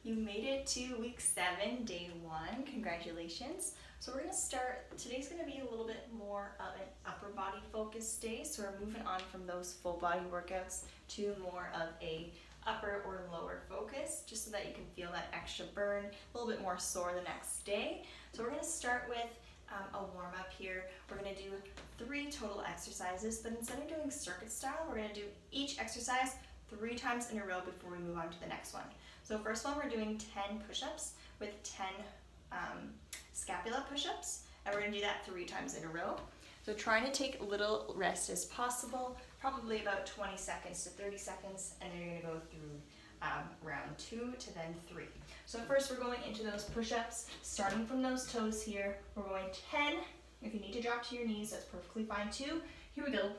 You made it to week 7, day 1. Congratulations. So we're going to start, today's going to be a little bit more of an upper body focused day. So we're moving on from those full body workouts to more of a upper or lower focus, just so that you can feel that extra burn, a little bit more sore the next day. So we're going to start with a warm up here. We're going to do 3 total exercises, but instead of doing circuit style, we're going to do each exercise 3 times in a row before we move on to the next one. So first one, we're doing 10 push-ups with 10 scapula push-ups, and we're going to do that 3 times in a row. So trying to take little rest as possible, probably about 20 seconds to 30 seconds, and then you're going to go through round 2 to then 3. So first we're going into those push-ups, starting from those toes here. We're going 10. If you need to drop to your knees, that's perfectly fine too. Here we go.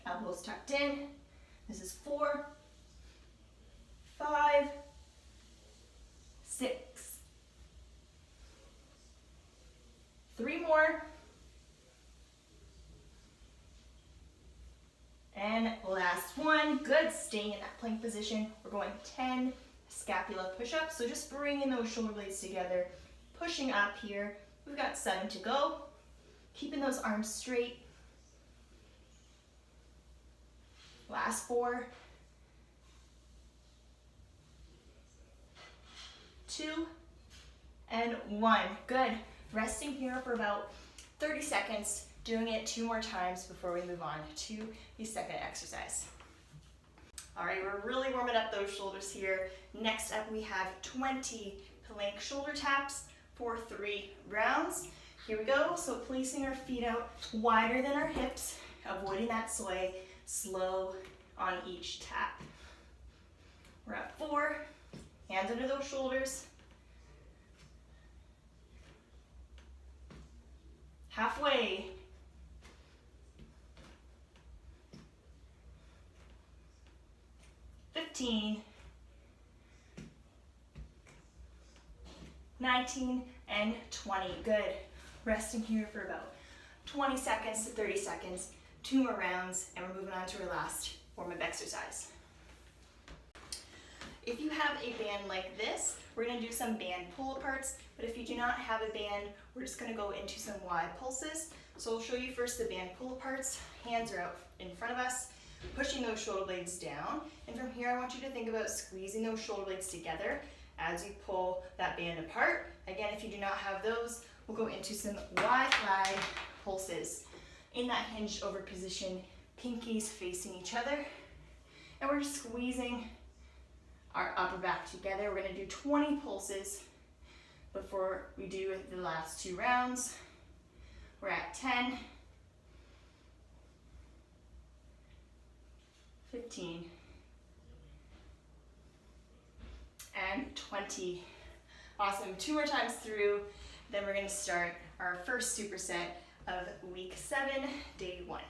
Elbows tucked in. This is 4, 5, 6, 3 more, and last one. Good, staying in that plank position. We're going 10 scapula push-ups, so just bringing those shoulder blades together, pushing up here. We've got 7 to go, keeping those arms straight. Last 4, 2, and 1. Good. Resting here for about 30 seconds, doing it 2 more times before we move on to the second exercise. All right, we're really warming up those shoulders here. Next up, we have 20 plank shoulder taps for 3 rounds. Here we go. So placing our feet out wider than our hips, avoiding that sway. Slow on each tap. We're at 4, hands under those shoulders. Halfway. 15, 19, and 20. Good. Resting here for about 20 seconds to 30 seconds. 2 more rounds, and we're moving on to our last warm-up exercise. If you have a band like this, we're going to do some band pull-aparts, but if you do not have a band, we're just going to go into some wide pulses. So I'll show you first the band pull-aparts. Hands are out in front of us, pushing those shoulder blades down, and from here I want you to think about squeezing those shoulder blades together as you pull that band apart. Again, if you do not have those, we'll go into some wide flag pulses. In that hinged over position, pinkies facing each other, and we're just squeezing our upper back together. We're going to do 20 pulses before we do the last 2 rounds. We're at 10, 15, and 20. Awesome. 2 more times through, then we're going to start our first superset of week 7, day 1.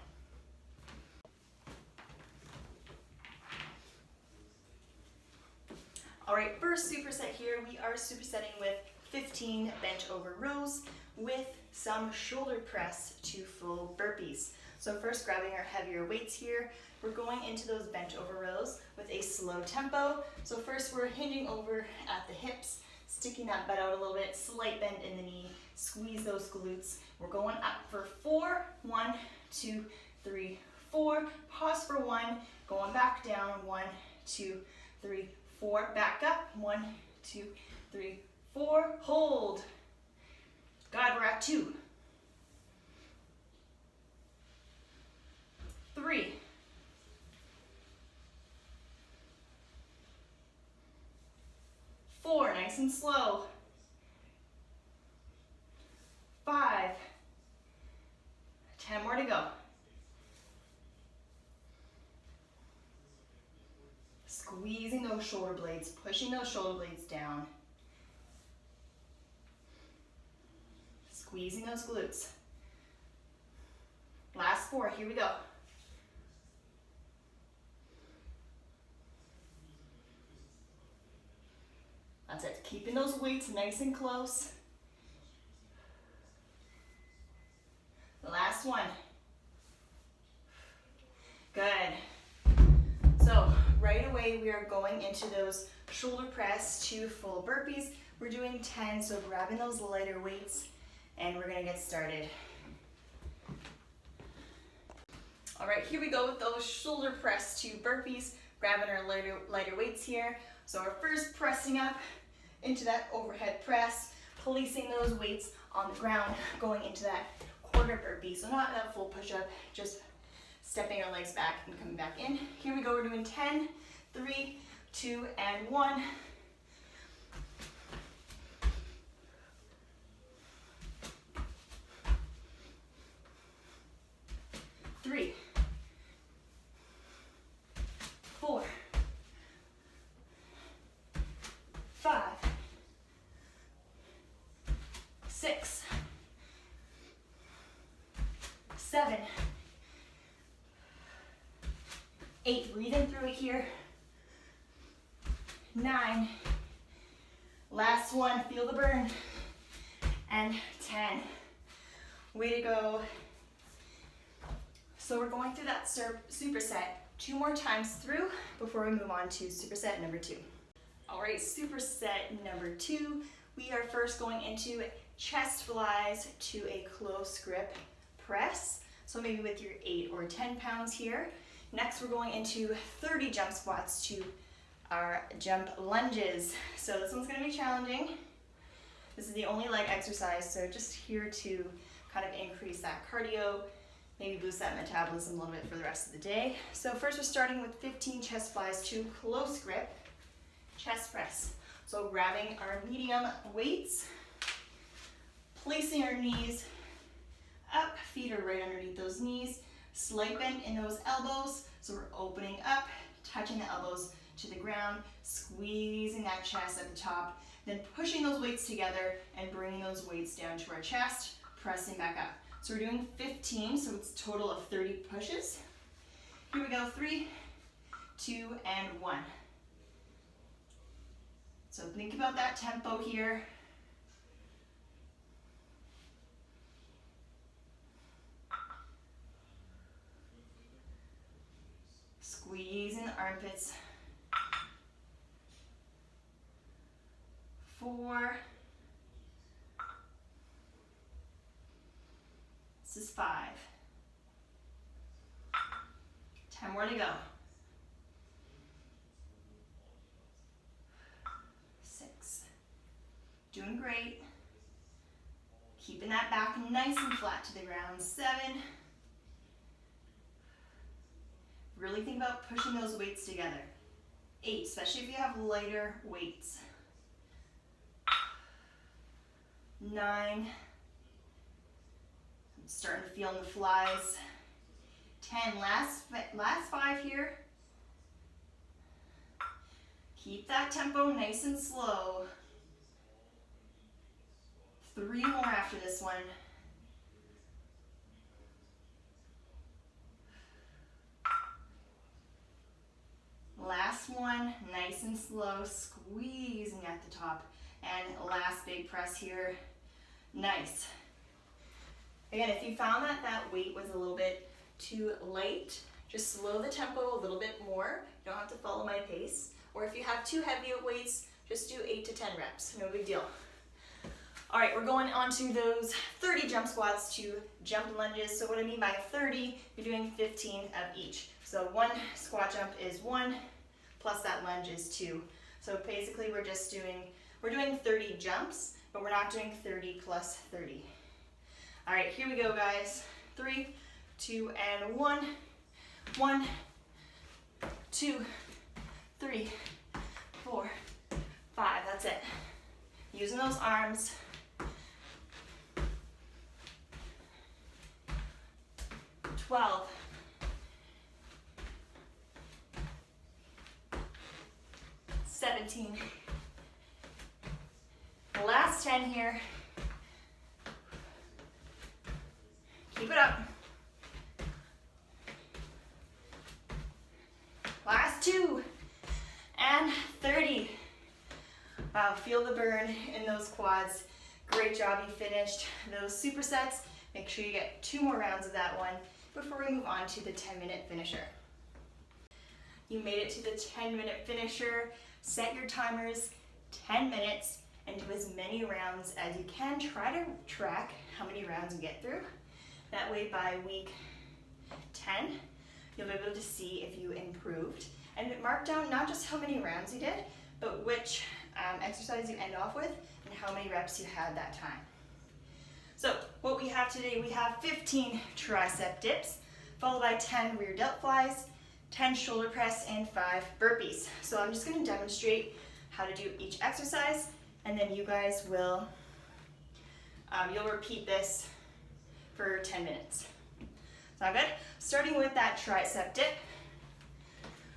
All right, first superset here, we are supersetting with 15 bent over rows with some shoulder press to full burpees. So first, grabbing our heavier weights here, we're going into those bent over rows with a slow tempo. So first we're hinging over at the hips, sticking that butt out a little bit, slight bend in the knee, squeeze those glutes. We're going up for 4, 1, 2, 3, 4. Pause for 1, going back down, 1, 2, 3, 4. Back up, 1, 2, 3, 4. Hold. God, we're at 2. 3. 4, nice and slow. 5. 10 more to go. Squeezing those shoulder blades, pushing those shoulder blades down. Squeezing those glutes. Last 4, here we go. That's it, keeping those weights nice and close. The last one. Good. So right away we are going into those shoulder press to full burpees. We're doing 10, so grabbing those lighter weights and we're gonna get started. All right, here we go with those shoulder press to burpees, grabbing our lighter weights here. So we're first pressing up into that overhead press, placing those weights on the ground, going into that quarter burpee. So not that full push-up, just stepping our legs back and coming back in. Here we go, we're doing 10, 3, 2, and 1. Three, 4, 5, 6, 7, 8, breathing through it here. 9, last one, feel the burn. And 10, way to go. So we're going through that superset 2 more times through before we move on to superset number 2. All right, superset number 2, we are first going into chest flies to a close grip press. So maybe with your 8 or 10 pounds here. Next, we're going into 30 jump squats to our jump lunges. So this one's gonna be challenging. This is the only leg exercise, so just here to kind of increase that cardio, maybe boost that metabolism a little bit for the rest of the day. So first we're starting with 15 chest flies to close grip chest press. So grabbing our medium weights, placing our knees up, feet are right underneath those knees, slight bend in those elbows. So we're opening up, touching the elbows to the ground, squeezing that chest at the top, then pushing those weights together and bringing those weights down to our chest, pressing back up. So we're doing 15, so it's a total of 30 pushes. Here we go, 3, 2, and 1. So think about that tempo here. Squeezing the armpits. 4. This is 5. 10 more to go. 6. Doing great. Keeping that back nice and flat to the ground. 7. Really think about pushing those weights together. 8, especially if you have lighter weights. 9. Starting to feel in the flies. 10, last 5 here. Keep that tempo nice and slow. 3 more after this one. Last one, nice and slow, squeezing at the top. And last big press here. Nice. Again, if you found that that weight was a little bit too light, just slow the tempo a little bit more. You don't have to follow my pace. Or if you have too heavy of weights, just do 8 to 10 reps, no big deal. All right, we're going on to those 30 jump squats to jump lunges. So what I mean by 30, you're doing 15 of each. So one squat jump is 1, plus that lunge is 2. So basically we're doing 30 jumps, but we're not doing 30 plus 30. All right, here we go, guys. 3, 2, and 1. 1, 2, 3, 4, 5. That's it. Using those arms. 12. 17. The last 10 here. Keep it up. Last 2. And 30. Wow, feel the burn in those quads. Great job, you finished those supersets. Make sure you get 2 more rounds of that one before we move on to the 10-minute finisher. You made it to the 10-minute finisher. Set your timers, 10 minutes, and do as many rounds as you can. Try to track how many rounds you get through. That way by week 10, you'll be able to see if you improved. And mark down not just how many rounds you did, but which exercise you end off with and how many reps you had that time. So what we have today, we have 15 tricep dips, followed by 10 rear delt flies, 10 shoulder press, and 5 burpees. So I'm just going to demonstrate how to do each exercise, and then you guys will, you'll repeat this for 10 minutes. Sound good? Starting with that tricep dip.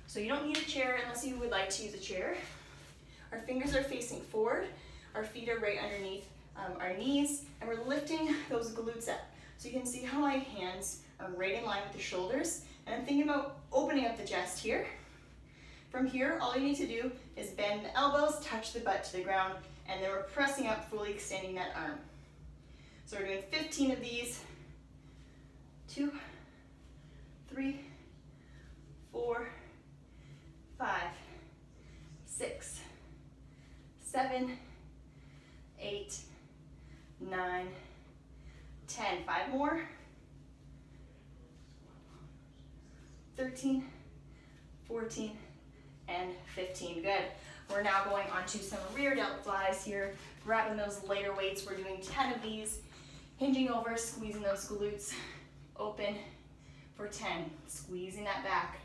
So you don't need a chair unless you would like to use a chair. Our fingers are facing forward, our feet are right underneath our knees, and we're lifting those glutes up. So you can see how my hands are right in line with the shoulders, and I'm thinking about opening up the chest here. From here, all you need to do is bend the elbows, touch the butt to the ground, and then we're pressing up, fully extending that arm. So we're doing 15 of these. 2, 3, 4, 5, 6, 7, 8, 9, 10. 5 more. 13, 14, and 15. Good. We're now going on to some rear delt flies here. Grabbing those lighter weights. We're doing 10 of these. Hinging over, squeezing those glutes open for 10. Squeezing that back.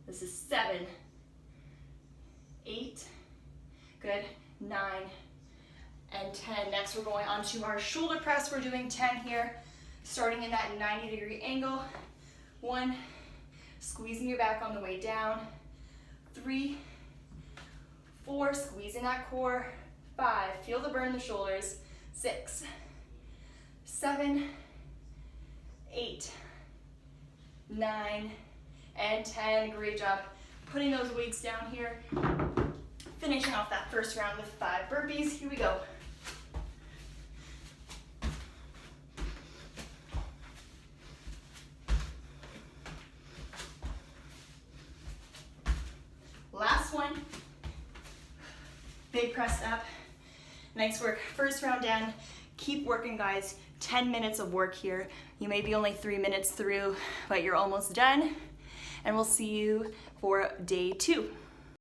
This is 7, 8, good, 9, and 10. Next we're going on to our shoulder press. We're doing 10 here, starting in that 90-degree angle. 1, squeezing your back on the way down. 3, 4, squeezing that core. 5, feel the burn in the shoulders. 6, 7, 8, 9, and 10. Great job putting those weights down here. Finishing off that first round with 5 burpees. Here we go. Last one. Big press up. Nice work. First round done. Keep working, guys. 10 minutes of work here. You may be only 3 minutes through, but you're almost done. And we'll see you for day 2.